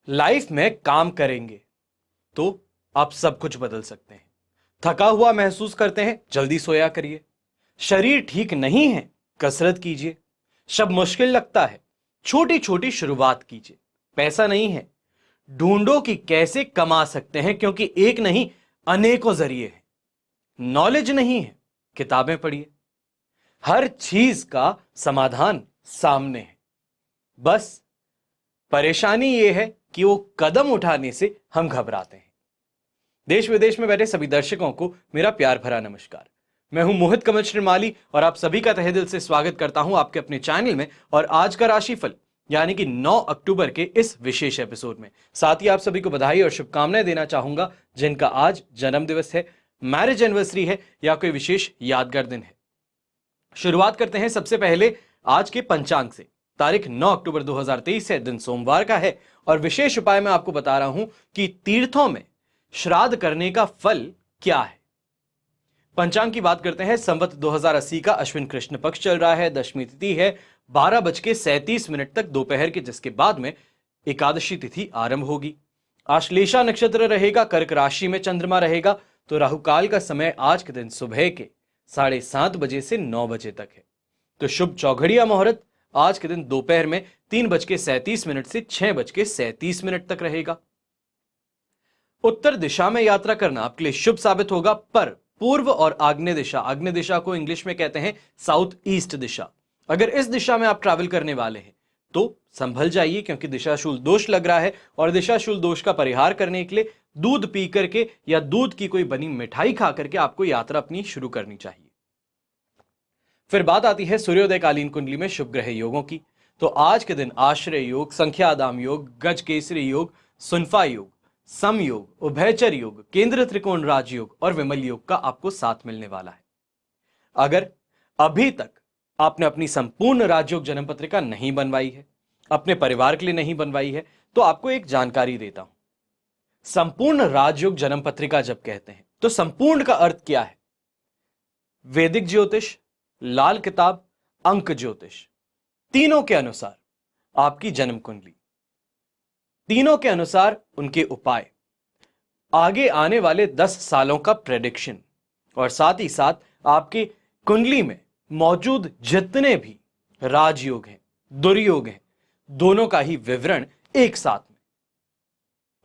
Life में काम करेंगे तो आप सब कुछ बदल सकते हैं। थका हुआ महसूस करते हैं, जल्दी सोया करिए। शरीर ठीक नहीं है, कसरत कीजिए। शब मुश्किल लगता है, छोटी छोटी शुरुआत कीजिए। पैसा नहीं है, ढूंढो कि कैसे कमा सकते हैं, क्योंकि एक नहीं अनेकों जरिए हैं। नॉलेज नहीं है, किताबें पढ़िए। हर चीज का समाधान सामने है। बस परेशानी यह है कि वो कदम उठाने से हम घबराते हैं। देश विदेश में बैठे सभी दर्शकों को मेरा प्यार भरा नमस्कार। मैं हूं मोहित कमल श्रीमाली और आप सभी का तहे दिल से स्वागत करता हूं आपके अपने चैनल में और आज का राशिफल यानी कि 9 अक्टूबर के इस विशेष एपिसोड में। साथ ही आप सभी को बधाई और शुभकामनाएं देना चाहूंगा जिनका आज जन्म दिवस है, मैरिज एनिवर्सरी है या कोई विशेष यादगार दिन है। शुरुआत करते हैं सबसे पहले आज के पंचांग से। तारीख 9 अक्टूबर 2023 है, दिन सोमवार का है और विशेष उपाय मैं आपको बता रहा हूं कि तीर्थों में श्राद्ध करने का फल क्या है। पंचांग की बात करते हैं। संवत 2080 का अश्विन कृष्ण पक्ष चल रहा है। दशमी तिथि है 12:37 तक दोपहर के, जिसके बाद में एकादशी तिथि आरंभ होगी। आश्लेषा नक्षत्र रहेगा, कर्क राशि में चंद्रमा रहेगा। तो राहुकाल का समय आज के दिन सुबह के 7:30 बजे से 9 बजे तक है। तो शुभ चौघड़िया मुहूर्त आज के दिन दोपहर में 3:37 से 6:37 तक रहेगा। उत्तर दिशा में यात्रा करना आपके लिए शुभ साबित होगा, पर पूर्व और आग्नेय दिशा को इंग्लिश में कहते हैं साउथ ईस्ट दिशा, अगर इस दिशा में आप ट्रैवल करने वाले हैं तो संभल जाइए, क्योंकि दिशाशूल दोष लग रहा है और दिशाशूल दोष का परिहार करने के लिए दूध पी करके या दूध की कोई बनी मिठाई खा करके आपको यात्रा अपनी शुरू करनी चाहिए। फिर बात आती है सूर्योदयकालीन कुंडली में शुभ ग्रह योगों की। तो आज के दिन आश्रय योग, संख्यादाम योग, गज केसरी योग, सुनफा योग, सम योग, उभयचर योग, केंद्र त्रिकोण राजयोग और विमल योग का आपको साथ मिलने वाला है। अगर अभी तक आपने अपनी संपूर्ण राजयोग जन्म पत्रिका नहीं बनवाई है, अपने परिवार के लिए नहीं बनवाई है, तो आपको एक जानकारी देता हूं। संपूर्ण राजयोग जन्म पत्रिका जब कहते हैं तो संपूर्ण का अर्थ क्या है? वैदिक ज्योतिष, लाल किताब, अंक ज्योतिष, तीनों के अनुसार आपकी जन्म कुंडली, तीनों के अनुसार उनके उपाय, आगे आने वाले 10 सालों का प्रेडिक्शन और साथ ही साथ आपकी कुंडली में मौजूद जितने भी राजयोग हैं, दुर्योग हैं, दोनों का ही विवरण एक साथ में।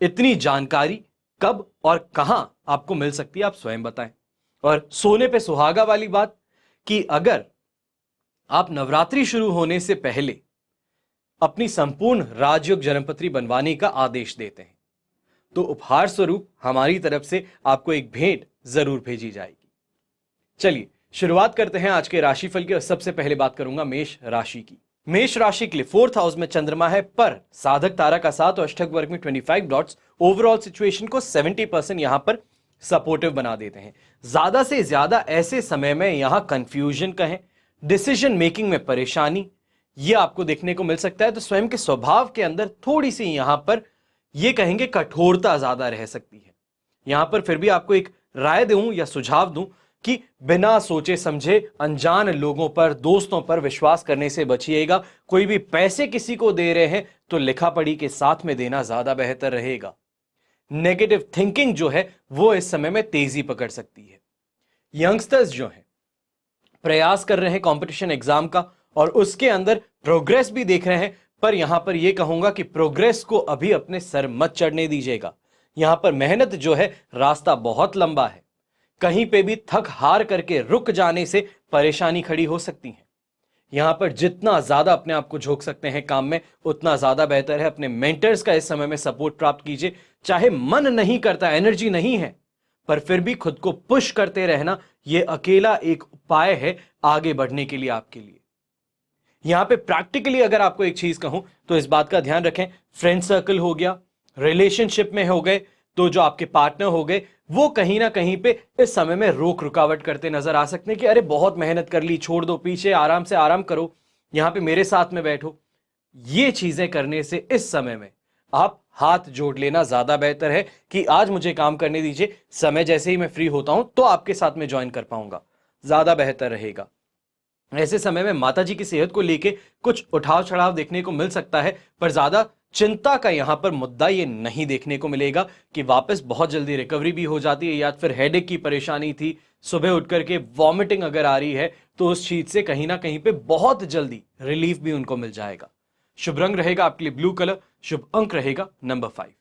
इतनी जानकारी कब और कहां आपको मिल सकती है, आप स्वयं बताएं। और सोने पे सुहागा वाली बात कि अगर आप नवरात्रि शुरू होने से पहले अपनी संपूर्ण राजयोग जन्मपत्री बनवाने का आदेश देते हैं तो उपहार स्वरूप हमारी तरफ से आपको एक भेंट जरूर भेजी जाएगी। चलिए शुरुआत करते हैं आज के राशिफल की और सबसे पहले बात करूंगा मेष राशि की। मेष राशि के लिए 4th हाउस में चंद्रमा है, पर साधक तारा का साथ और अष्टक वर्ग में 25 डॉट्स ओवरऑल सिचुएशन को 70% यहां पर सपोर्टिव बना देते हैं। ज्यादा से ज्यादा ऐसे समय में यहां कंफ्यूजन कहें, डिसीजन मेकिंग में परेशानी, यह आपको देखने को मिल सकता है। तो स्वयं के स्वभाव के अंदर थोड़ी सी यहां पर यह कहेंगे कठोरता ज्यादा रह सकती है। यहां पर फिर भी आपको एक राय दूं या सुझाव दूं कि बिना सोचे समझे अनजान लोगों पर, दोस्तों पर विश्वास करने से बचिएगा। कोई भी पैसे किसी को दे रहे हैं तो लिखा पढ़ी के साथ में देना ज्यादा बेहतर रहेगा। नेगेटिव थिंकिंग जो है वो इस समय में तेजी पकड़ सकती है। यंगस्टर्स जो हैं प्रयास कर रहे हैं कंपटीशन एग्जाम का और उसके अंदर प्रोग्रेस भी देख रहे हैं, पर यहां पर यह कहूंगा कि प्रोग्रेस को अभी अपने सर मत चढ़ने दीजिएगा। यहां पर मेहनत जो है, रास्ता बहुत लंबा है, कहीं पे भी थक हार करके रुक जाने से परेशानी खड़ी हो सकती है। यहां पर जितना ज्यादा अपने आप को झोंक सकते हैं काम में उतना ज्यादा बेहतर है। अपने मेंटर्स का इस समय में सपोर्ट प्राप्त कीजिए। चाहे मन नहीं करता, एनर्जी नहीं है, पर फिर भी खुद को पुश करते रहना, यह अकेला एक उपाय है आगे बढ़ने के लिए आपके लिए। यहां पे प्रैक्टिकली अगर आपको एक चीज कहूं तो इस बात का ध्यान रखें, फ्रेंड सर्कल हो गया, रिलेशनशिप में हो गए, तो जो आपके पार्टनर हो गए वो कहीं ना कहीं पे इस समय में रोक रुकावट करते नजर आ सकते हैं कि अरे बहुत मेहनत कर ली, छोड़ दो पीछे, आराम से आराम करो, यहां पे मेरे साथ में बैठो। ये चीजें करने से इस समय में आप हाथ जोड़ लेना ज्यादा बेहतर है कि आज मुझे काम करने दीजिए, समय जैसे ही मैं फ्री होता हूं तो आपके साथ में ज्वाइन कर पाऊंगा, ज्यादा बेहतर रहेगा। ऐसे समय में माताजी की सेहत को लेके कुछ उठाव चढ़ाव देखने को मिल सकता है, पर ज्यादा चिंता का यहां पर मुद्दा ये नहीं देखने को मिलेगा कि वापस बहुत जल्दी रिकवरी भी हो जाती है, या फिर हेडेक की परेशानी थी, सुबह उठ करके वॉमिटिंग अगर आ रही है तो उस चीज से कहीं ना कहीं पे बहुत जल्दी रिलीफ भी उनको मिल जाएगा। शुभ रंग रहेगा आपके लिए ब्लू कलर, शुभ अंक रहेगा नंबर 5।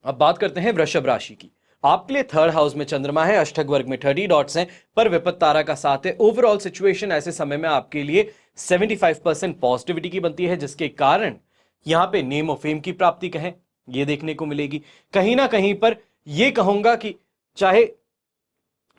अब बात करते हैं वृषभ राशि की। आपके लिए थर्ड हाउस में चंद्रमा है, अष्टक वर्ग में 30 डॉट्स हैं, पर विपत्त तारा का साथ है। ओवरऑल सिचुएशन ऐसे समय में आपके लिए 75% पॉजिटिविटी की बनती है, जिसके कारण यहां पे नेम ऑफ फेम की प्राप्ति कहें ये देखने को मिलेगी। कहीं ना कहीं पर यह कहूंगा कि चाहे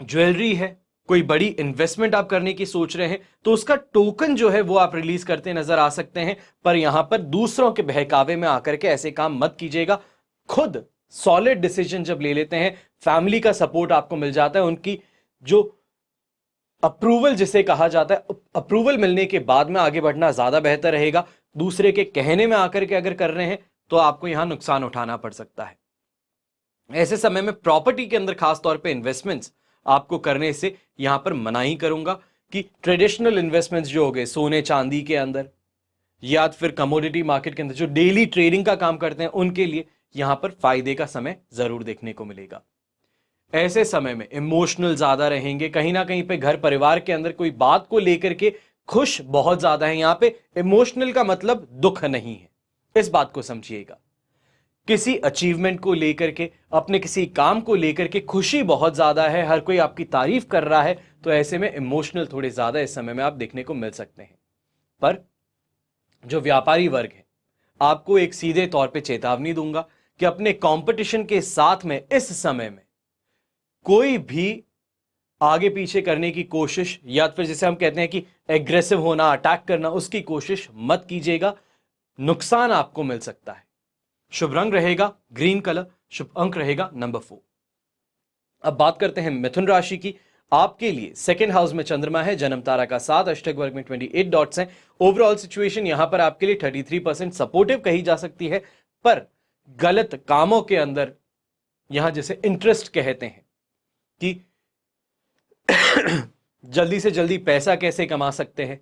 ज्वेलरी है, कोई बड़ी इन्वेस्टमेंट आप करने की सोच रहे हैं, तो उसका टोकन जो है वो आप रिलीज करते नजर आ सकते हैं, पर यहां पर दूसरों के बहकावे में आकर के ऐसे काम मत कीजिएगा। खुद सॉलिड डिसीजन जब ले लेते हैं, फैमिली का सपोर्ट आपको मिल जाता है, उनकी जो अप्रूवल जिसे कहा जाता है, अप्रूवल मिलने के बाद में आगे बढ़ना ज्यादा बेहतर रहेगा। दूसरे के कहने में आकर के अगर कर रहे हैं तो आपको यहां नुकसान उठाना पड़ सकता है। ऐसे समय में प्रॉपर्टी के अंदर खास तौर पे इन्वेस्टमेंट्स आपको करने से यहां पर मनाही करूंगा कि ट्रेडिशनल इन्वेस्टमेंट्स जो हो गए सोने चांदी के अंदर या फिर कमोडिटी मार्केट के अंदर जो डेली ट्रेडिंग का काम करते हैं, उनके लिए यहां पर फायदे का समय जरूर देखने को मिलेगा। ऐसे समय में इमोशनल ज्यादा रहेंगे, कहीं ना कहीं पे घर परिवार के अंदर कोई बात को लेकर के खुश बहुत ज्यादा है। यहां पे इमोशनल का मतलब दुख नहीं है, इस बात को समझिएगा। किसी अचीवमेंट को लेकर के, अपने किसी काम को लेकर के खुशी बहुत ज्यादा है, हर कोई आपकी तारीफ कर रहा है, तो ऐसे में इमोशनल थोड़े ज्यादा इस समय में आप देखने को मिल सकते हैं। पर जो व्यापारी वर्ग है, आपको एक सीधे तौर पे चेतावनी दूंगा कि अपने कंपटीशन के साथ में इस समय में कोई भी आगे पीछे करने की कोशिश, या फिर जिसे हम कहते हैं कि एग्रेसिव होना, अटैक करना, उसकी कोशिश मत कीजिएगा, नुकसान आपको मिल सकता है। शुभ रंग रहेगा ग्रीन कलर, शुभ अंक रहेगा नंबर 4। अब बात करते हैं मिथुन राशि की। आपके लिए सेकंड हाउस में चंद्रमा है, जन्म तारा का 7, अष्टक वर्ग में 28 डॉट्स हैं। ओवरऑल सिचुएशन यहां पर आपके लिए 33% सपोर्टिव कही जा सकती है, पर गलत कामों के अंदर यहां जैसे इंटरेस्ट कहते हैं कि जल्दी से जल्दी पैसा कैसे कमा सकते हैं,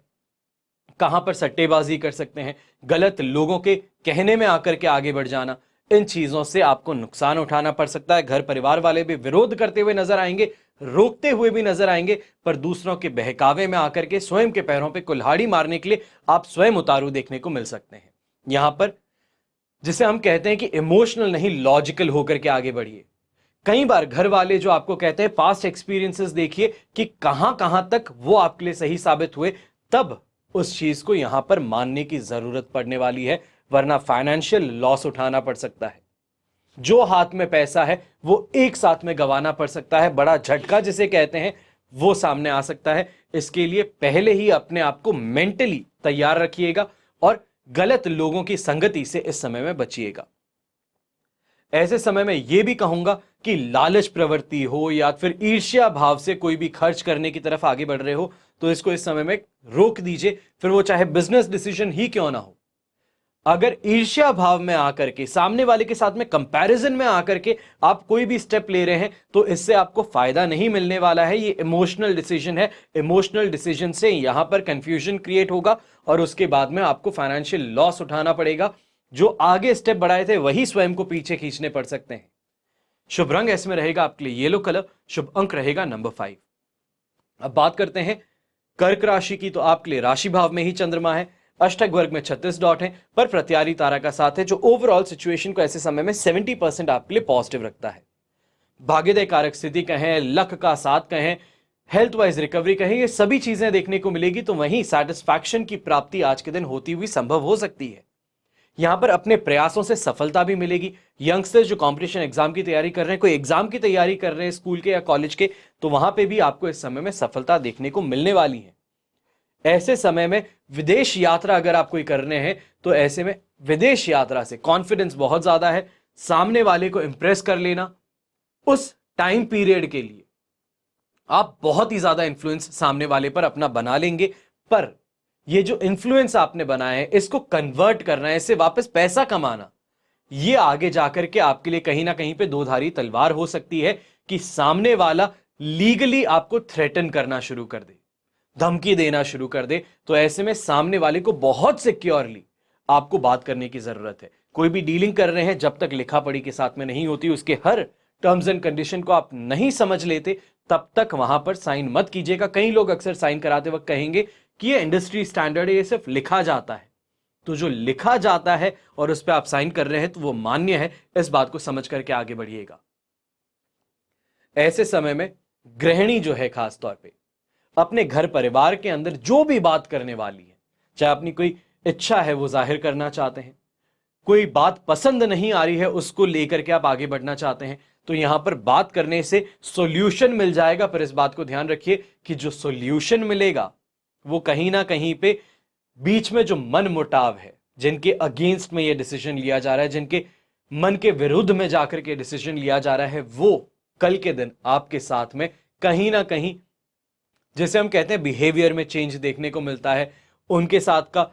कहां पर सट्टेबाजी कर सकते हैं, गलत लोगों के कहने में आकर के आगे बढ़ जाना, इन चीजों से आपको नुकसान उठाना पड़ सकता है। घर परिवार वाले भी विरोध करते हुए नजर आएंगे, रोकते हुए भी नजर आएंगे, पर दूसरों के बहकावे में आकर के स्वयं के पैरों पे कुल्हाड़ी मारने के लिए आप स्वयं उतारू देखने को मिल सकते हैं। यहां पर जिसे हम कहते हैं कि इमोशनल नहीं, लॉजिकल होकर के आगे बढ़िए। कई बार घर वाले जो आपको कहते हैं पास्ट एक्सपीरियंसेस देखिए कि कहां कहां तक वो आपके लिए सही साबित हुए, तब उस चीज को यहां पर मानने की जरूरत पड़ने वाली है, वरना फाइनेंशियल लॉस उठाना पड़ सकता है। जो हाथ में पैसा है वो एक साथ में गंवाना पड़ सकता है, बड़ा झटका जिसे कहते हैं वो सामने आ सकता है। इसके लिए पहले ही अपने आप को मेंटली तैयार रखिएगा और गलत लोगों की संगति से इस समय में बचिएगा। ऐसे समय में यह भी कहूंगा कि लालच प्रवृत्ति हो या फिर ईर्ष्या भाव से कोई भी खर्च करने की तरफ आगे बढ़ रहे हो, तो इसको इस समय में रोक दीजिए, फिर वो चाहे बिजनेस डिसीजन ही क्यों ना हो। अगर ईर्ष्या भाव में आकर के, सामने वाले के साथ में कंपैरिजन में आकर के आप कोई भी स्टेप ले रहे हैं, तो इससे आपको फायदा नहीं मिलने वाला है। ये इमोशनल डिसीजन है, इमोशनल डिसीजन से यहां पर कंफ्यूजन क्रिएट होगा और उसके बाद में आपको फाइनेंशियल लॉस उठाना पड़ेगा। जो आगे स्टेप बढ़ाए थे वही स्वयं को पीछे खींचने पड़ सकते हैं। शुभ रंग इसमें रहेगा आपके लिए येलो कलर, शुभ अंक रहेगा नंबर 5। अब बात करते हैं कर्क राशि की। तो आपके लिए राशि भाव में ही चंद्रमा है, अष्टक वर्ग में 36 डॉट है, पर प्रत्यारी तारा का साथ है, जो ओवरऑल सिचुएशन को ऐसे समय में 70% आपके लिए पॉजिटिव रखता है। भाग्योदय कारक स्थिति कहें, लक का साथ कहें, हेल्थ वाइज रिकवरी कहें, ये सभी चीजें देखने को मिलेगी। तो वहीं सेटिस्फैक्शन की प्राप्ति आज के दिन होती हुई संभव हो सकती है। यहां पर अपने प्रयासों से सफलता भी मिलेगी। यंगस्टर्स जो कंपटीशन एग्जाम की तैयारी कर रहे हैं, कोई एग्जाम की तैयारी कर रहे हैं स्कूल के या कॉलेज के, तो वहां पे भी आपको इस समय में सफलता देखने को मिलने वाली है। ऐसे समय में विदेश यात्रा अगर आप कोई कर रहे हैं, तो ऐसे में विदेश यात्रा से कॉन्फिडेंस बहुत ज्यादा है, सामने वाले को इंप्रेस कर लेना, उस टाइम पीरियड के लिए आप बहुत ही ज्यादा इंफ्लुएंस सामने वाले पर अपना बना लेंगे। पर ये जो इंफ्लुएंस आपने बनाया है, इसको कन्वर्ट करना है, इससे वापस पैसा कमाना, ये आगे जाकर के आपके लिए कहीं ना कहीं पे दो धारी तलवार हो सकती है कि सामने वाला लीगली आपको थ्रेटन करना शुरू कर दे। धमकी देना शुरू कर दे, तो ऐसे में सामने वाले को बहुत सिक्योरली आपको बात करने की जरूरत है। कोई भी डीलिंग कर रहे हैं, जब तक लिखा पढ़ी के साथ में नहीं होती, उसके हर टर्म्स एंड कंडीशन को आप नहीं समझ लेते, तब तक वहां पर साइन मत कीजिएगा। कई लोग अक्सर साइन कराते वक्त कहेंगे कि ये इंडस्ट्री स्टैंडर्ड है, ये सिर्फ लिखा जाता है। तो जो लिखा जाता है और उस पर आप साइन कर रहे हैं तो वो मान्य है, इस बात को समझ करके आगे बढ़िएगा। ऐसे समय में गृहिणी जो है खास तौर पे अपने घर परिवार के अंदर जो भी बात करने वाली है, चाहे अपनी कोई इच्छा है वो जाहिर करना चाहते हैं, कोई बात पसंद नहीं आ रही है उसको लेकर के आप आगे बढ़ना चाहते हैं, तो यहां पर बात करने से सॉल्यूशन मिल जाएगा। पर इस बात को ध्यान रखिए कि जो सॉल्यूशन मिलेगा वो कहीं ना कहीं पे बीच में जो मन मुटाव है, जिनके अगेंस्ट में ये डिसीजन लिया जा रहा है, जिनके मन के विरुद्ध में जाकर के डिसीजन लिया जा रहा है, वो कल के दिन आपके साथ में कहीं ना कहीं, जैसे हम कहते हैं बिहेवियर में चेंज देखने को मिलता है, उनके साथ का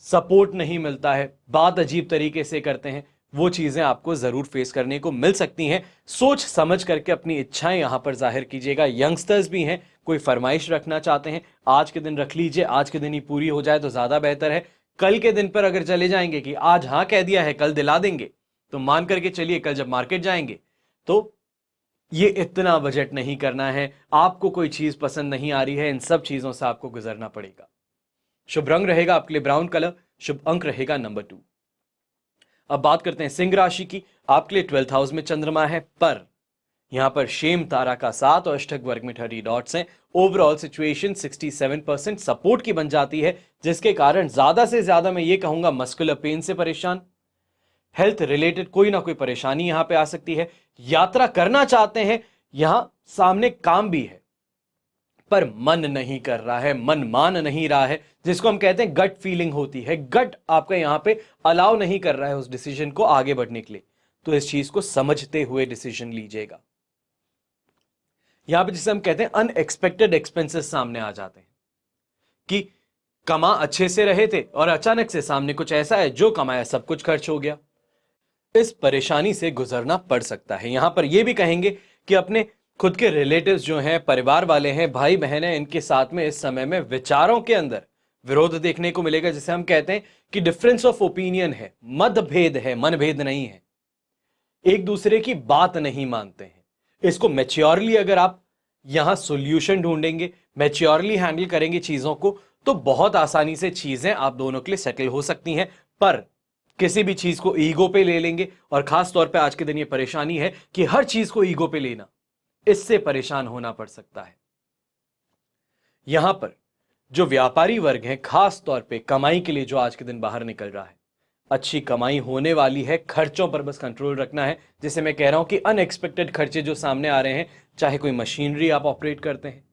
सपोर्ट नहीं मिलता है, बात अजीब तरीके से करते हैं, वो चीजें आपको जरूर फेस करने को मिल सकती हैं। सोच समझ करके अपनी इच्छाएं यहां पर जाहिर कीजिएगा। यंगस्टर्स भी हैं, कोई फरमाइश रखना चाहते हैं, आज के दिन रख लीजिए, आज के दिन ही पूरी हो जाए तो ज्यादा बेहतर है। कल के दिन पर अगर चले जाएंगे कि आज हाँ कह दिया है कल दिला देंगे, तो मान करके चलिए कल जब मार्केट जाएंगे तो ये इतना बजट नहीं करना है, आपको कोई चीज पसंद नहीं आ रही है, इन सब चीजों से आपको गुजरना पड़ेगा। शुभ रंग रहेगा आपके लिए ब्राउन कलर, शुभ अंक रहेगा नंबर 2। अब बात करते हैं सिंह राशि की। आपके लिए 12th हाउस में चंद्रमा है, पर यहां पर शेम तारा का 7 और अष्टक वर्ग में 30 डॉट्स हैं। ओवरऑल सिचुएशन 67% सपोर्ट की बन जाती है, जिसके कारण ज्यादा से ज्यादा मैं ये कहूंगा मस्कुलर पेन से परेशान, हेल्थ रिलेटेड कोई ना कोई परेशानी यहां पे आ सकती है। यात्रा करना चाहते हैं, यहां सामने काम भी है पर मन नहीं कर रहा है, मन मान नहीं रहा है, जिसको हम कहते हैं गट फीलिंग होती है, गट आपका यहां पे अलाउ नहीं कर रहा है उस डिसीजन को आगे बढ़ने के लिए। तो इस चीज को समझते हुए डिसीजन लीजिएगा। यहां पे जिसे हम कहते हैं अनएक्सपेक्टेड एक्सपेंसेस सामने आ जाते हैं कि कमा अच्छे से रहे थे और अचानक से सामने कुछ ऐसा है जो कमाया सब कुछ खर्च हो गया। इस परेशानी से गुजरना पड़ सकता है। यहां पर यह भी कहेंगे कि अपने खुद के रिलेटिव्स जो हैं, परिवार वाले हैं, भाई बहन हैं, इनके साथ में इस समय में विचारों के अंदर विरोध देखने को मिलेगा, जिसे हम कहते हैं कि डिफरेंस ऑफ ओपिनियन है, मतभेद है, मनभेद नहीं है, एक दूसरे की बात नहीं मानते हैं। इसको मैच्योरली अगर आप यहां सॉल्यूशन ढूंढेंगे, मैच्योरली हैंडल करेंगे चीजों को, तो बहुत आसानी से चीजें आप दोनों के लिए सेटल हो सकती हैं। पर किसी भी चीज को ईगो पे ले लेंगे, और खास तौर पे आज के दिन ये परेशानी है कि हर चीज को ईगो पे लेना, इससे परेशान होना पड़ सकता है। यहां पर जो व्यापारी वर्ग है, खास तौर पे कमाई के लिए जो आज के दिन बाहर निकल रहा है, अच्छी कमाई होने वाली है, खर्चों पर बस कंट्रोल रखना है। जिसे मैं कह रहा हूं कि अनएक्सपेक्टेड खर्चे जो सामने आ रहे हैं, चाहे कोई मशीनरी आप ऑपरेट करते हैं,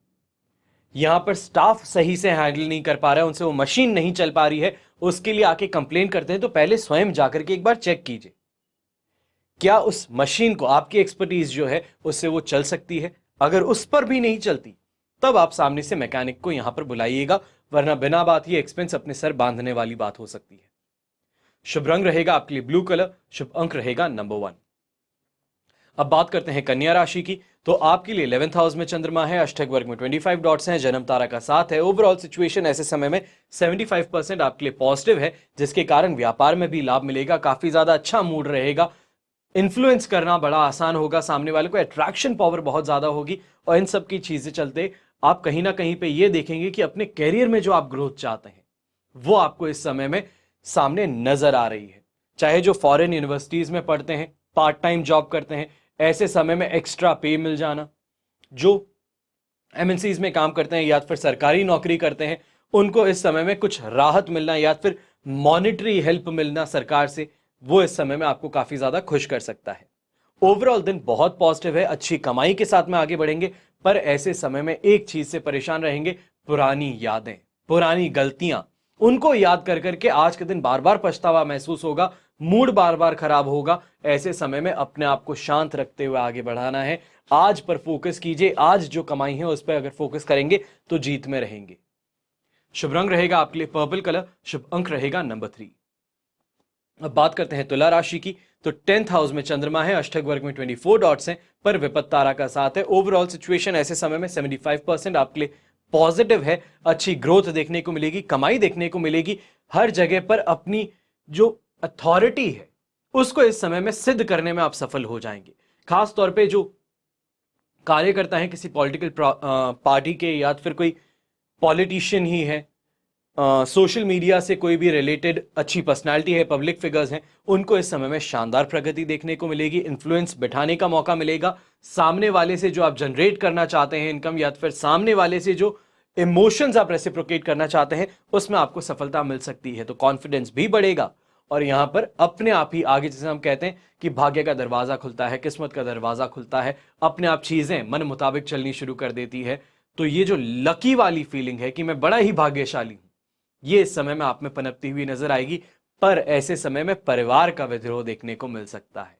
यहां पर स्टाफ सही से हैंडल नहीं कर पा रहा है, उनसे वो मशीन नहीं चल पा रही है, उसके लिए आके कंप्लेन करते हैं, तो पहले स्वयं जाकर के एक बार चेक कीजिए क्या उस मशीन को आपकी एक्सपर्टीज जो है उससे वो चल सकती है। अगर उस पर भी नहीं चलती, तब आप सामने से मैकेनिक को यहां पर बुलाइएगा, वरना बिना बात ये एक्सपेंस अपने सर बांधने वाली बात हो सकती है। शुभ रंग रहेगा आपके लिए ब्लू कलर, शुभ अंक रहेगा नंबर 1। अब बात करते हैं कन्या राशि की। तो आपके लिए 11th हाउस में चंद्रमा है, अष्टक वर्ग में 25 डॉट्स हैं, जन्म तारा का 7 है। ओवरऑल सिचुएशन ऐसे समय में 75% आपके लिए पॉजिटिव है, जिसके कारण व्यापार में भी लाभ मिलेगा, काफी ज्यादा अच्छा मूड रहेगा, इन्फ्लुएंस करना बड़ा आसान होगा, सामने वाले को अट्रैक्शन पावर बहुत ज्यादा होगी, और इन सब की चीजें चलते आप कहीं ना कहीं पे ये देखेंगे कि अपने कैरियर में जो आप ग्रोथ चाहते हैं वो आपको इस समय में सामने नजर आ रही है। चाहे जो फॉरेन यूनिवर्सिटीज में पढ़ते हैं, पार्ट टाइम जॉब करते हैं, ऐसे समय में एक्स्ट्रा पे मिल जाना, जो एमएनसीज में काम करते हैं या फिर सरकारी नौकरी करते हैं, उनको इस समय में कुछ राहत मिलना या फिर मॉनिटरी हेल्प मिलना सरकार से, वो इस समय में आपको काफी ज्यादा खुश कर सकता है। ओवरऑल दिन बहुत पॉजिटिव है, अच्छी कमाई के साथ में आगे बढ़ेंगे, पर ऐसे समय में एक चीज से परेशान रहेंगे, पुरानी यादें, पुरानी गलतियां, उनको याद कर करके आज के दिन बार बार पछतावा महसूस होगा, मूड बार बार खराब होगा। ऐसे समय में अपने आप को शांत रखते हुए आगे बढ़ाना है, आज पर फोकस कीजिए, आज जो कमाई है उस पर अगर फोकस करेंगे तो जीत में रहेंगे। शुभ रंग रहेगा आपके लिए पर्पल कलर, शुभ अंक रहेगा नंबर 3। अब बात करते हैं तुला राशि की। तो 10th हाउस में चंद्रमा है, अष्टक वर्ग में 24 डॉट्स हैं, पर विपत्त तारा का 7 है। ओवरऑल सिचुएशन ऐसे समय में 75% आपके लिए पॉजिटिव है, अच्छी ग्रोथ देखने को मिलेगी, कमाई देखने को मिलेगी, हर जगह पर अपनी जो अथॉरिटी है उसको इस समय में सिद्ध करने में आप सफल हो जाएंगे। खास तौर पे जो कार्यकर्ता हैं किसी पॉलिटिकल पार्टी के या फिर कोई पॉलिटिशियन ही है, सोशल मीडिया से कोई भी रिलेटेड अच्छी पर्सनालिटी है, पब्लिक फिगर्स हैं, उनको इस समय में शानदार प्रगति देखने को मिलेगी, इन्फ्लुएंस बिठाने का मौका मिलेगा। सामने वाले से जो आप जनरेट करना चाहते हैं इनकम, या फिर सामने वाले से जो इमोशंस आप रेसिप्रोकेट करना चाहते हैं, उसमें आपको सफलता मिल सकती है। तो कॉन्फिडेंस भी बढ़ेगा और यहां पर अपने आप ही आगे, जैसे हम कहते हैं कि भाग्य का दरवाजा खुलता है, किस्मत का दरवाजा खुलता है, अपने आप चीजें मन मुताबिक चलनी शुरू कर देती है। तो ये जो लकी वाली फीलिंग है कि मैं बड़ा ही भाग्यशाली हूं, ये इस समय में आप में पनपती हुई नजर आएगी। पर ऐसे समय में परिवार का विद्रोह देखने को मिल सकता है।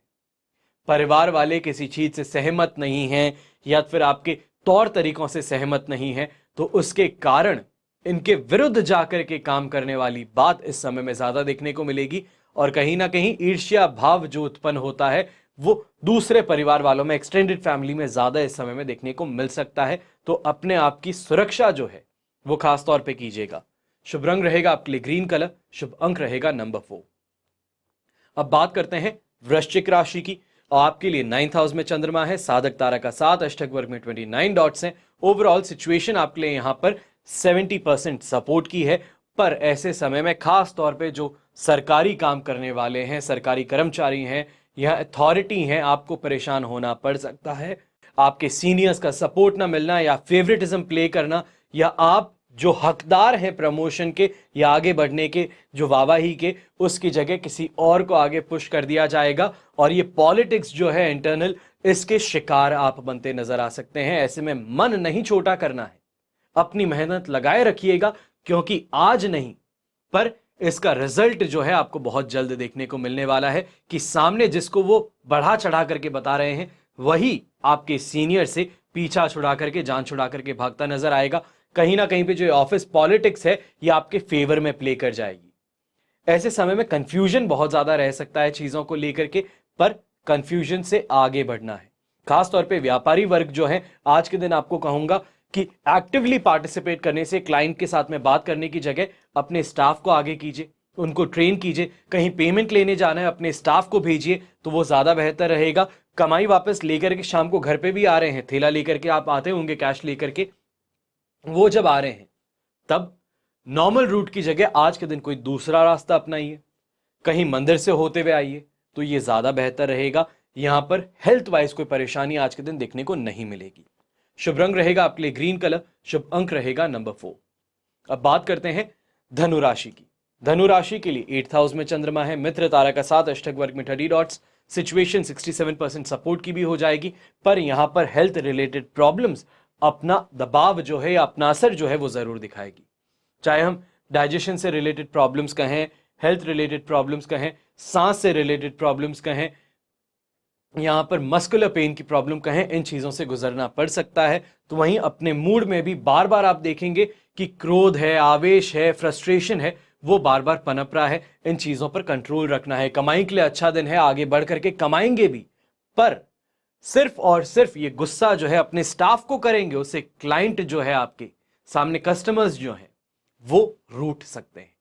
परिवार वाले किसी चीज से सहमत नहीं हैं या फिर आपके तौर तरीकों से सहमत नहीं है, तो उसके कारण इनके विरुद्ध जाकर के काम करने वाली बात इस समय में ज्यादा देखने को मिलेगी। और कहीं ना कहीं ईर्ष्या भाव जो उत्पन्न होता है वो दूसरे परिवार वालों में, एक्सटेंडेड फैमिली में ज्यादा इस समय में देखने को मिल सकता है। तो अपने आप की सुरक्षा जो है वो खास तौर पे कीजिएगा। शुभ रंग रहेगा आपके लिए ग्रीन कलर, शुभ अंक रहेगा नंबर 4। अब बात करते हैं वृश्चिक राशि की। आपके लिए 9th हाउस में चंद्रमा है, साधक तारा का 7, अष्टक वर्ग में 29 डॉट्स हैं। ओवरऑल सिचुएशन आपके लिए यहां पर 70% सपोर्ट की है। पर ऐसे समय में खास तौर पे जो सरकारी काम करने वाले हैं, सरकारी कर्मचारी हैं या अथॉरिटी हैं, आपको परेशान होना पड़ सकता है। आपके सीनियर्स का सपोर्ट ना मिलना या फेवरेटिज्म प्ले करना, या आप जो हकदार है प्रमोशन के या आगे बढ़ने के, जो वाहवाही के, उसकी जगह किसी और को आगे पुश कर दिया जाएगा। और ये पॉलिटिक्स जो है इंटरनल, इसके शिकार आप बनते नजर आ सकते हैं। ऐसे में मन नहीं छोटा करना है, अपनी मेहनत लगाए रखिएगा, क्योंकि आज नहीं पर इसका रिजल्ट जो है आपको बहुत जल्द देखने को मिलने वाला है कि सामने जिसको वो बढ़ा चढ़ा करके बता रहे हैं वही आपके सीनियर से पीछा छुड़ा करके, जान छुड़ा करके भागता नजर आएगा। कहीं ना कहीं पे जो ऑफिस पॉलिटिक्स है ये आपके फेवर में प्ले कर जाएगी। ऐसे समय में कंफ्यूजन बहुत ज्यादा रह सकता है चीजों को लेकर के, पर कंफ्यूजन से आगे बढ़ना है। खास तौर पे व्यापारी वर्ग जो है, आज के दिन आपको कहूंगा कि एक्टिवली पार्टिसिपेट करने से, क्लाइंट के साथ में बात करने की जगह अपने स्टाफ को आगे कीजिए, उनको ट्रेन कीजिए। कहीं पेमेंट लेने जाना है, अपने स्टाफ को भेजिए, तो वो ज्यादा बेहतर रहेगा। कमाई वापस लेकर के शाम को घर पे भी आ रहे हैं, थैला लेकर के आप आते होंगे कैश लेकर के, वो जब आ रहे हैं तब नॉर्मल रूट की जगह आज के दिन कोई दूसरा रास्ता अपनाइए, कहीं मंदिर से होते हुए आइए, तो ये ज्यादा बेहतर रहेगा। यहां पर हेल्थ वाइज कोई परेशानी आज के दिन देखने को नहीं मिलेगी। शुभ रंग रहेगा आपके लिए ग्रीन कलर, शुभ अंक रहेगा नंबर 4। अब बात करते हैं धनु राशि की। धनु राशि के लिए 8th हाउस में चंद्रमा है, मित्र तारा का 7, अष्टक वर्ग में 30 डॉट्स। सिचुएशन 67% सपोर्ट की भी हो जाएगी, पर यहां पर हेल्थ रिलेटेड प्रॉब्लम्स अपना दबाव जो है, अपना असर जो है वो जरूर दिखाएगी। चाहे हम डाइजेशन से रिलेटेड प्रॉब्लम्स कहें, हेल्थ रिलेटेड प्रॉब्लम्स कहें, सांस से रिलेटेड प्रॉब्लम्स कहें, यहां पर मस्कुलर पेन की प्रॉब्लम कहें, इन चीजों से गुजरना पड़ सकता है। तो वहीं अपने मूड में भी बार बार आप देखेंगे कि क्रोध है, आवेश है, फ्रस्ट्रेशन है, वो बार बार पनप रहा है। इन चीजों पर कंट्रोल रखना है। कमाई के लिए अच्छा दिन है, आगे बढ़ करके कमाएंगे भी, पर सिर्फ और सिर्फ ये गुस्सा जो है अपने स्टाफ को करेंगे, उससे क्लाइंट जो है, आपके सामने कस्टमर्स जो हैं, वो रूठ सकते हैं।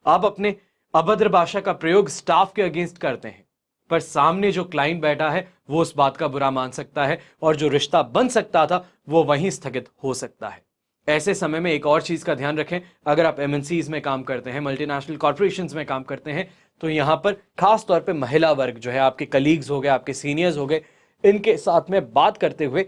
आप अपने अभद्र भाषा का प्रयोग स्टाफ के अगेंस्ट करते हैं, पर सामने जो क्लाइंट बैठा है वो उस बात का बुरा मान सकता है, और जो रिश्ता बन सकता था वो वहीं स्थगित हो सकता है। ऐसे समय में एक और चीज का ध्यान रखें, अगर आप एमएनसीज में काम करते हैं, मल्टीनेशनल कॉर्पोरेशंस में काम करते हैं, तो यहां पर खास तौर पे महिला वर्ग जो है, आपके कलीग्स हो गए, आपके सीनियर्स हो गए, इनके साथ में बात करते हुए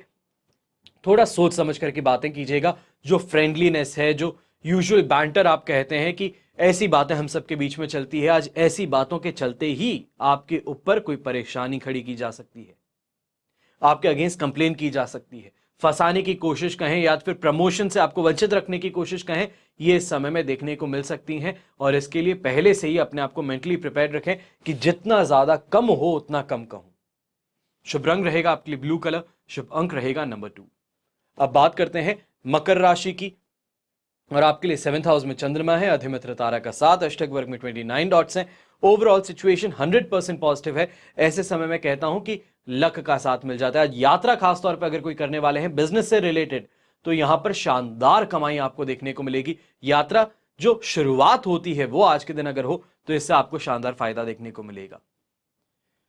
थोड़ा सोच समझ करके बातें कीजिएगा। जो फ्रेंडलीनेस है, जो यूजुअल बैंटर आप कहते हैं कि ऐसी बातें हम सबके बीच में चलती है, आज ऐसी बातों के चलते ही आपके ऊपर कोई परेशानी खड़ी की जा सकती है, आपके अगेंस्ट कंप्लेन की जा सकती है, फंसाने की कोशिश कहें या फिर प्रमोशन से आपको वंचित रखने की कोशिश कहें, ये इस समय में देखने को मिल सकती हैं। और इसके लिए पहले से ही अपने आप को मेंटली प्रिपेयर रखें कि जितना ज्यादा कम हो उतना कम कहूं। शुभ रंग रहेगा आपके लिए ब्लू कलर, शुभ अंक रहेगा नंबर 2। अब बात करते हैं मकर राशि की, और आपके लिए 7th हाउस में चंद्रमा है, अधिमित्र तारा का 7, अष्टक वर्ग में 29 डॉट्स हैं। ओवरऑल सिचुएशन 100% पॉजिटिव है। ऐसे समय में कहता हूं कि लक का साथ मिल जाता है। यात्रा खासतौर पर अगर कोई करने वाले हैं बिजनेस से रिलेटेड, तो यहां पर शानदार कमाई आपको देखने को मिलेगी। यात्रा जो शुरुआत होती है वो आज के दिन अगर हो तो इससे आपको शानदार फायदा देखने को मिलेगा।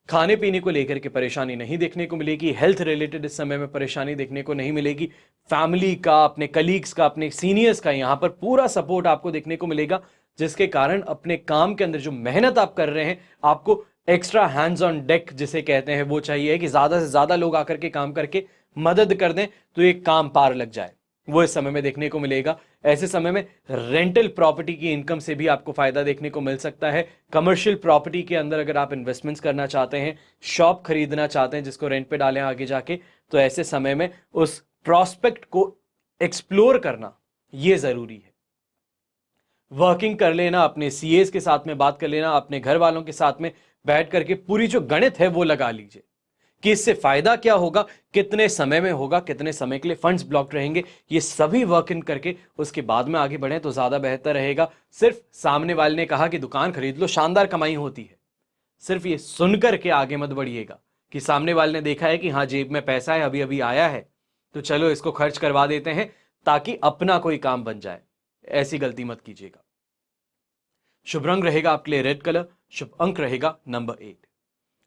खाने पीने को लेकर के परेशानी नहीं देखने को मिलेगी। हेल्थ रिलेटेड इस समय में परेशानी देखने को नहीं मिलेगी। फैमिली का, अपने कलीग्स का, अपने सीनियर्स का यहां पर पूरा सपोर्ट आपको देखने को मिलेगा, जिसके कारण अपने काम के अंदर जो मेहनत आप कर रहे हैं, आपको एक्स्ट्रा हैंड्स ऑन डेक जिसे कहते हैं वो चाहिए कि ज्यादा से ज्यादा लोग आकर के काम करके मदद कर दें तो एक काम पार लग जाए, वो इस समय में देखने को मिलेगा। ऐसे समय में रेंटल प्रॉपर्टी की इनकम से भी आपको फायदा देखने को मिल सकता है। कमर्शियल प्रॉपर्टी के अंदर अगर आप इन्वेस्टमेंट्स करना चाहते हैं, शॉप खरीदना चाहते हैं जिसको रेंट पे डालें आगे जाके, तो ऐसे समय में उस प्रॉस्पेक्ट को एक्सप्लोर करना ये जरूरी है। वर्किंग कर लेना, अपने सीएस के साथ में बात कर लेना, अपने घर वालों के साथ में बैठ करके पूरी जो गणित है वो लगा लीजिए कि इससे फायदा क्या होगा, कितने समय में होगा, कितने समय के लिए फंड्स ब्लॉक्ड रहेंगे। ये सभी वर्क इन करके उसके बाद में आगे बढ़ें तो ज्यादा बेहतर रहेगा। सिर्फ सामने वाले ने कहा कि दुकान खरीद लो, शानदार कमाई होती है, सिर्फ ये सुनकर के आगे मत बढ़िएगा कि सामने वाले ने देखा है कि हाँ जेब में पैसा है, अभी अभी आया है तो चलो इसको खर्च करवा देते हैं ताकि अपना कोई काम बन जाए। ऐसी गलती मत कीजिएगा। शुभ रंग रहेगा आपके लिए रेड कलर, शुभ अंक रहेगा नंबर 8।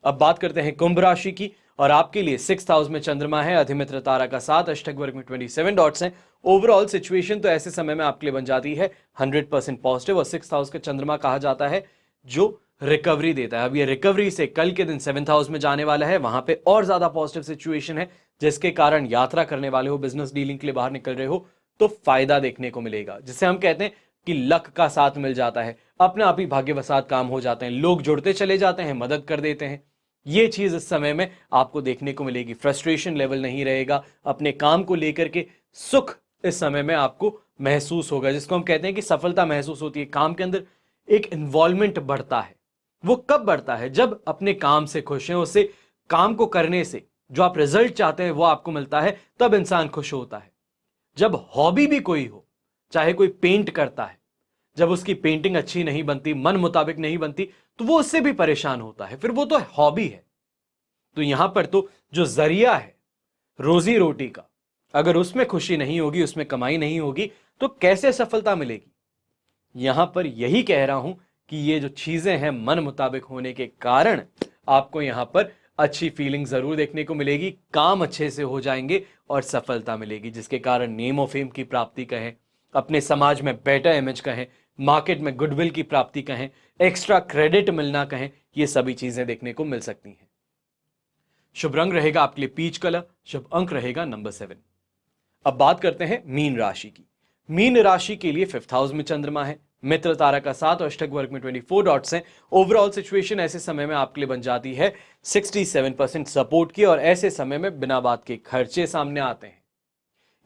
अब बात करते हैं कुंभ राशि की, और आपके लिए 6th हाउस में चंद्रमा है, अधिमित्र तारा का 7, अष्टक वर्ग में 27 डॉट्स हैं। ओवरऑल सिचुएशन तो ऐसे समय में आपके लिए बन जाती है 100% पॉजिटिव, और 6th हाउस का चंद्रमा कहा जाता है जो रिकवरी देता है। अब ये रिकवरी से कल के दिन 7th हाउस में जाने वाला है, वहां पे और ज्यादा पॉजिटिव सिचुएशन है, जिसके कारण यात्रा करने वाले हो, बिजनेस डीलिंग के लिए बाहर निकल रहे हो तो फायदा देखने को मिलेगा, जिसे हम कहते हैं कि लक का साथ मिल जाता है, अपने आप ही भाग्यवसात काम हो जाते हैं, लोग जुड़ते चले जाते हैं, मदद कर देते हैं। ये चीज इस समय में आपको देखने को मिलेगी। फ्रस्ट्रेशन लेवल नहीं रहेगा, अपने काम को लेकर के सुख इस समय में आपको महसूस होगा, जिसको हम कहते हैं कि सफलता महसूस होती है। काम के अंदर एक इन्वॉल्वमेंट बढ़ता है। वो कब बढ़ता है? जब अपने काम से खुश हैं, उससे काम को करने से जो आप रिजल्ट चाहते हैं वो आपको मिलता है, तब इंसान खुश होता है। जब हॉबी भी कोई हो, चाहे कोई पेंट करता है, जब उसकी पेंटिंग अच्छी नहीं बनती, मन मुताबिक नहीं बनती, तो वो उससे भी परेशान होता है, फिर वो तो हॉबी है। तो यहां पर तो जो जरिया है रोजी रोटी का, अगर उसमें खुशी नहीं होगी, उसमें कमाई नहीं होगी, तो कैसे सफलता मिलेगी? यहां पर यही कह रहा हूं कि ये जो चीजें हैं मन मुताबिक होने के कारण आपको यहां पर अच्छी फीलिंग जरूर देखने को मिलेगी, काम अच्छे से हो जाएंगे और सफलता मिलेगी, जिसके कारण नेम ऑफ फेम की प्राप्ति कहें, अपने समाज में बेटर इमेज कहें, मार्केट में गुडविल की प्राप्ति कहें, एक्स्ट्रा क्रेडिट मिलना कहें, ये सभी चीजें देखने को मिल सकती हैं। शुभ रंग रहेगा आपके लिए पीच कलर, शुभ अंक रहेगा नंबर 7। अब बात करते हैं मीन राशि की। मीन राशि के लिए 5th हाउस में चंद्रमा है, मित्र तारा का 7 और अष्टक वर्ग में 24 डॉट्स हैं। ओवरऑल सिचुएशन ऐसे समय में आपके लिए बन जाती है 67% सपोर्ट की, और ऐसे समय में बिना बात के खर्चे सामने आते हैं।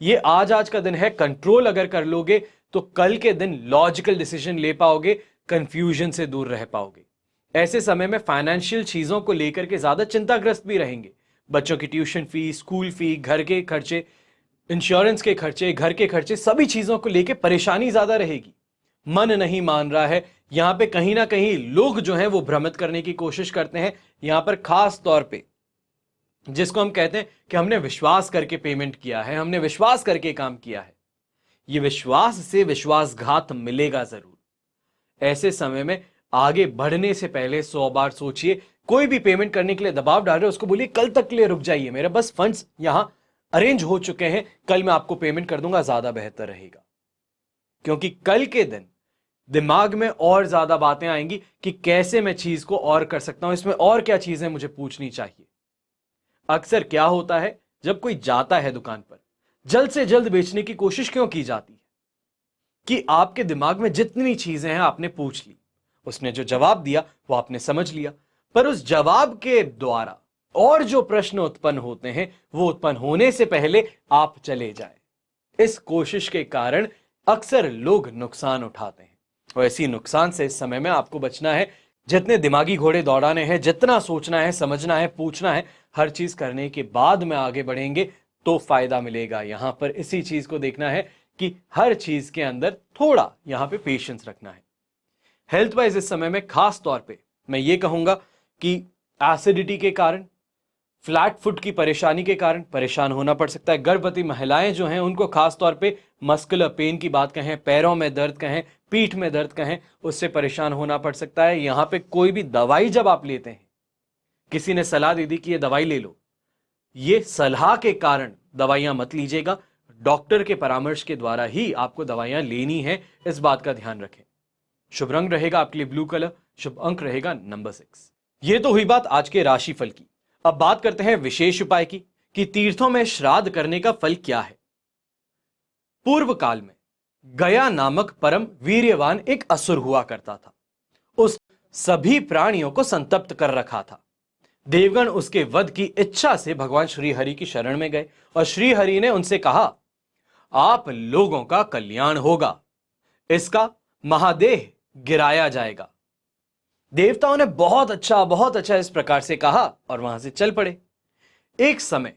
ये आज का दिन है, कंट्रोल अगर कर लोगे तो कल के दिन लॉजिकल डिसीजन ले पाओगे, कंफ्यूजन से दूर रह पाओगे। ऐसे समय में फाइनेंशियल चीजों को लेकर के ज्यादा चिंताग्रस्त भी रहेंगे। बच्चों की ट्यूशन फी, स्कूल फी, घर के खर्चे, इंश्योरेंस के खर्चे, घर के खर्चे, सभी चीजों को लेकर परेशानी ज्यादा रहेगी। मन नहीं मान रहा है, यहां पे कहीं ना कहीं लोग जो हैं वो भ्रमित करने की कोशिश करते हैं। यहां पर खास तौर पे जिसको हम कहते हैं कि हमने विश्वास करके पेमेंट किया है, हमने विश्वास करके काम किया है, ये विश्वास से विश्वासघात मिलेगा जरूर। ऐसे समय में आगे बढ़ने से पहले 100 बार सोचिए। कोई भी पेमेंट करने के लिए दबाव डाल रहे हो, उसको बोलिए कल तक के लिए रुक जाइए, मेरा बस फंड्स यहां अरेंज हो चुके हैं, कल मैं आपको पेमेंट कर दूंगा, ज्यादा बेहतर रहेगा। क्योंकि कल के दिन दिमाग में और ज्यादा बातें आएंगी कि कैसे मैं चीज को और कर सकता हूं, इसमें और क्या चीजें मुझे पूछनी चाहिए। अक्सर क्या होता है, जब कोई जाता है दुकान पर, जल्द से जल्द बेचने की कोशिश क्यों की जाती है? कि आपके दिमाग में जितनी चीजें हैं आपने पूछ ली, उसने जो जवाब दिया वो आपने समझ लिया, पर उस जवाब के द्वारा और जो प्रश्न उत्पन्न होते हैं वो उत्पन्न होने से पहले आप चले जाए। इस कोशिश के कारण अक्सर लोग नुकसान उठाते हैं, और ऐसी नुकसान से इस समय में आपको बचना है। जितने दिमागी घोड़े दौड़ाने हैं, जितना सोचना है, समझना है, पूछना है, हर चीज करने के बाद में आगे बढ़ेंगे तो फायदा मिलेगा। यहां पर इसी चीज को देखना है कि हर चीज के अंदर थोड़ा यहां पे पेशेंस रखना है। हेल्थ वाइज इस समय में खास तौर पे मैं ये कहूंगा कि एसिडिटी के कारण, फ्लैट फुट की परेशानी के कारण परेशान होना पड़ सकता है। गर्भवती महिलाएं जो हैं उनको खास तौर पे मस्कुलर पेन की बात कहें, पैरों में दर्द कहें, पीठ में दर्द कहें, उससे परेशान होना पड़ सकता है। यहां पे कोई भी दवाई जब आप लेते हैं, किसी ने सलाह दे दी कि ये दवाई ले लो, ये सलाह के कारण दवाइयां मत लीजिएगा। डॉक्टर के परामर्श के द्वारा ही आपको दवाइयां लेनी है, इस बात का ध्यान रखें। शुभ रंग रहेगा आपके लिए ब्लू कलर, शुभ अंक रहेगा नंबर 6। ये तो हुई बात आज के राशिफल की। अब बात करते हैं विशेष उपाय की कि तीर्थों में श्राद्ध करने का फल क्या है। पूर्व काल में गया नामक परम वीर्यवान एक असुर हुआ करता था। उस सभी प्राणियों को संतप्त कर रखा था। देवगण उसके वध की इच्छा से भगवान श्री हरि की शरण में गए और श्री हरि ने उनसे कहा, आप लोगों का कल्याण होगा, इसका महादेह गिराया जाएगा। देवताओं ने बहुत अच्छा इस प्रकार से कहा और वहां से चल पड़े। एक समय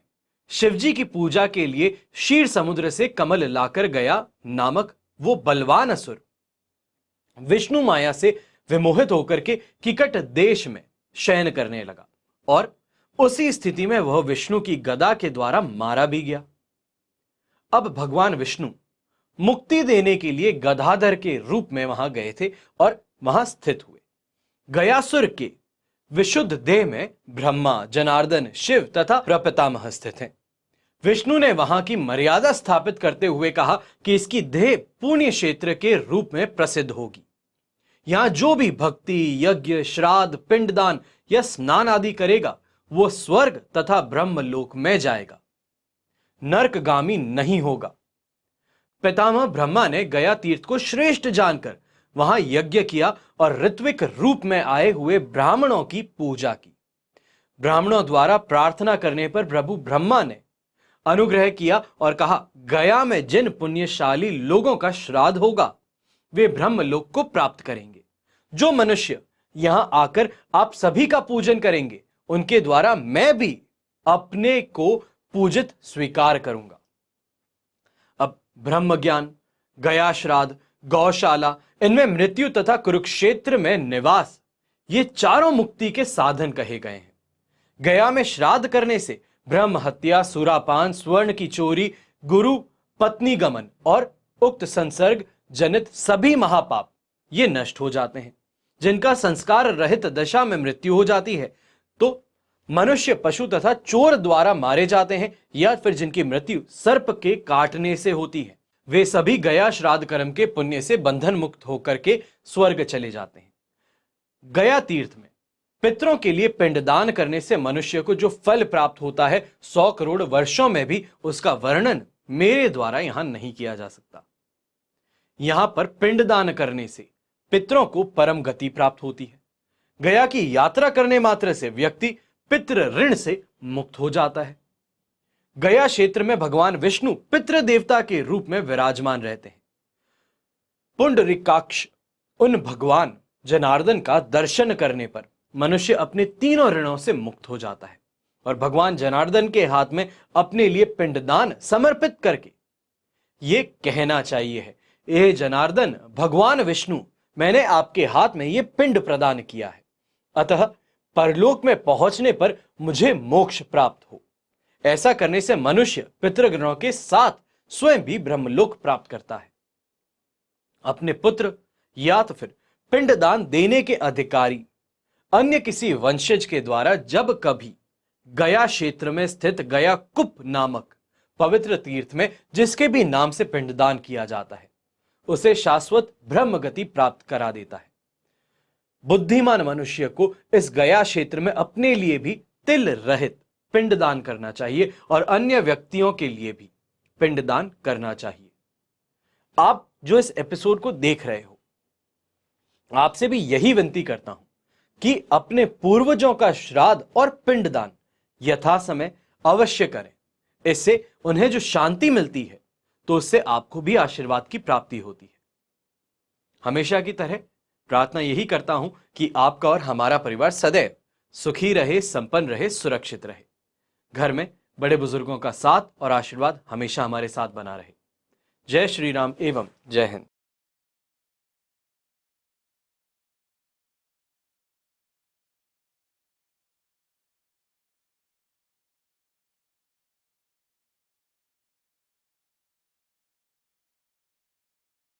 शिवजी की पूजा के लिए क्षीर समुद्र से कमल लाकर गया नामक वो बलवान असुर विष्णु माया से विमोहित होकर के किकट देश में शयन करने लगा और उसी स्थिति में वह विष्णु की गदा के द्वारा मारा भी गया। अब भगवान विष्णु मुक्ति देने के लिए गदाधर के रूप में वहां गए थे और वहां स्थित हुए। गयासुर के विशुद्ध देह में ब्रह्मा, जनार्दन, शिव तथा प्रपितामह स्थित हैं। विष्णु ने वहां की मर्यादा स्थापित करते हुए कहा कि इसकी देह पुण्य क्षेत्र के रूप में प्रसिद्ध होगी। यहां जो भी भक्ति, यज्ञ, श्राद्ध, पिंडदान या स्नान आदि करेगा वो स्वर्ग तथा ब्रह्मलोक में जाएगा, नरकगामी नहीं होगा। पितामह ब्रह्मा ने गया तीर्थ को श्रेष्ठ जानकर वहां यज्ञ किया और ऋत्विक रूप में आए हुए ब्राह्मणों की पूजा की। ब्राह्मणों द्वारा प्रार्थना करने पर प्रभु ब्रह्मा ने अनुग्रह किया और कहा, गया में जिन पुण्यशाली लोगों का श्राद्ध होगा वे ब्रह्मलोक को प्राप्त करेंगे। जो मनुष्य यहां आकर आप सभी का पूजन करेंगे उनके द्वारा मैं भी अपने को पूजित स्वीकार करूंगा। अब ब्रह्म ज्ञान, गया श्राद्ध, गौशाला, इनमें मृत्यु तथा कुरुक्षेत्र में निवास, ये चारों मुक्ति के साधन कहे गए हैं। गया में श्राद्ध करने से ब्रह्म हत्या, सुरापान, स्वर्ण की चोरी, गुरु पत्नी गमन और उक्त संसर्ग जनित सभी महापाप ये नष्ट हो जाते हैं। जिनका संस्कार रहित दशा में मृत्यु हो जाती है तो मनुष्य, पशु तथा चोर द्वारा मारे जाते हैं या फिर जिनकी मृत्यु सर्प के काटने से होती है, वे सभी गया श्राद्ध कर्म के पुण्य से बंधन मुक्त होकर के स्वर्ग चले जाते हैं। गया तीर्थ में पितरों के लिए पिंडदान करने से मनुष्य को जो फल प्राप्त होता है 100 करोड़ वर्षों में भी उसका वर्णन मेरे द्वारा यहां नहीं किया जा सकता। यहां पर पिंडदान करने से पितरों को परम गति प्राप्त होती है। गया की यात्रा करने मात्र से व्यक्ति पितृ ऋण से मुक्त हो जाता है। गया क्षेत्र में भगवान विष्णु पितृ देवता के रूप में विराजमान रहते हैं। पुंडरीकाक्ष उन भगवान जनार्दन का दर्शन करने पर मनुष्य अपने तीनों ऋणों से मुक्त हो जाता है और भगवान जनार्दन के हाथ में अपने लिए पिंडदान समर्पित करके ये कहना चाहिए है, हे जनार्दन, भगवान विष्णु, मैंने आपके हाथ में ये पिंड प्रदान किया है, अतः परलोक में पहुंचने पर मुझे मोक्ष प्राप्त हो। ऐसा करने से मनुष्य पितृगणों के साथ स्वयं भी ब्रह्मलोक प्राप्त करता है। अपने पुत्र या तो फिर पिंडदान देने के अधिकारी अन्य किसी वंशज के द्वारा जब कभी गया क्षेत्र में स्थित गया कुप नामक पवित्र तीर्थ में जिसके भी नाम से पिंडदान किया जाता है उसे शाश्वत ब्रह्म गति प्राप्त करा देता है। बुद्धिमान मनुष्य को इस गया क्षेत्र में अपने लिए भी तिल रहित पिंडदान करना चाहिए और अन्य व्यक्तियों के लिए भी पिंडदान करना चाहिए। आप जो इस एपिसोड को देख रहे हो, आपसे भी यही विनती करता हूं कि अपने पूर्वजों का श्राद्ध और पिंडदान यथा समय अवश्य करें। इससे उन्हें जो शांति मिलती है तो उससे आपको भी आशीर्वाद की प्राप्ति होती है। हमेशा की तरह प्रार्थना यही करता हूं कि आपका और हमारा परिवार सदैव सुखी रहे, संपन्न रहे, सुरक्षित रहे। घर में बड़े बुजुर्गों का साथ और आशीर्वाद हमेशा हमारे साथ बना रहे। जय श्री राम एवं जय हिंद।